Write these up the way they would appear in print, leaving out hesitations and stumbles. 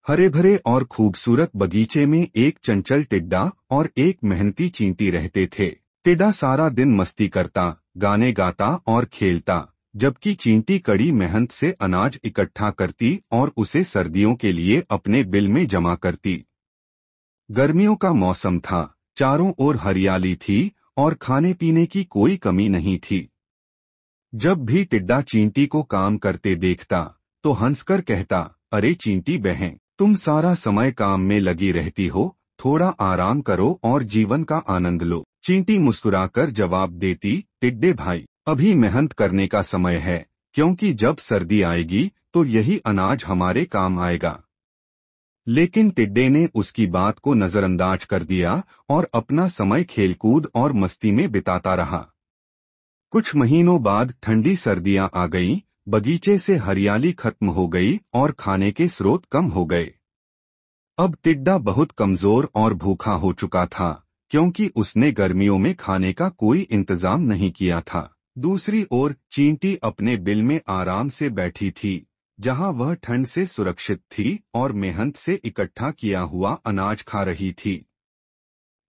हरे भरे और खूबसूरत बगीचे में एक चंचल टिड्डा और एक मेहनती चींटी रहते थे। टिड्डा सारा दिन मस्ती करता, गाने गाता और खेलता, जबकि चींटी कड़ी मेहनत से अनाज इकट्ठा करती और उसे सर्दियों के लिए अपने बिल में जमा करती। गर्मियों का मौसम था, चारों ओर हरियाली थी और खाने पीने की कोई कमी नहीं थी। जब भी टिड्डा चींटी को काम करते देखता तो हंसकर कहता, अरे चींटी बहन, तुम सारा समय काम में लगी रहती हो, थोड़ा आराम करो और जीवन का आनंद लो। चींटी मुस्कुराकर जवाब देती, टिड्डे भाई, अभी मेहनत करने का समय है, क्योंकि जब सर्दी आएगी तो यही अनाज हमारे काम आएगा। लेकिन टिड्डे ने उसकी बात को नजरअंदाज कर दिया और अपना समय खेलकूद और मस्ती में बिताता रहा। कुछ महीनों बाद ठंडी सर्दियां आ गईं, बगीचे से हरियाली खत्म हो गई और खाने के स्रोत कम हो गए। अब टिड्डा बहुत कमजोर और भूखा हो चुका था, क्योंकि उसने गर्मियों में खाने का कोई इंतजाम नहीं किया था। दूसरी ओर चींटी अपने बिल में आराम से बैठी थी, जहां वह ठंड से सुरक्षित थी और मेहनत से इकट्ठा किया हुआ अनाज खा रही थी।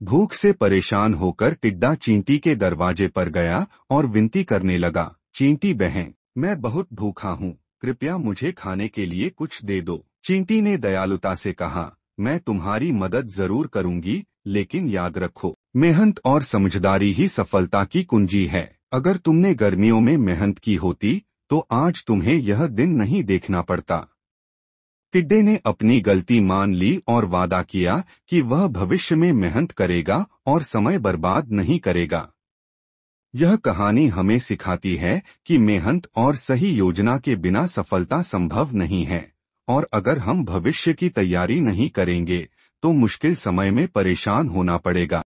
भूख से परेशान होकर टिड्डा चींटी के दरवाजे पर गया और विनती करने लगा, चींटी बहन, मैं बहुत भूखा हूँ, कृपया मुझे खाने के लिए कुछ दे दो। चींटी ने दयालुता से कहा, मैं तुम्हारी मदद जरूर करूंगी, लेकिन याद रखो, मेहनत और समझदारी ही सफलता की कुंजी है। अगर तुमने गर्मियों में मेहनत की होती तो आज तुम्हें यह दिन नहीं देखना पड़ता। टिड्डे ने अपनी गलती मान ली और वादा किया कि वह भविष्य में मेहनत करेगा और समय बर्बाद नहीं करेगा। यह कहानी हमें सिखाती है कि मेहनत और सही योजना के बिना सफलता संभव नहीं है, और अगर हम भविष्य की तैयारी नहीं करेंगे तो मुश्किल समय में परेशान होना पड़ेगा।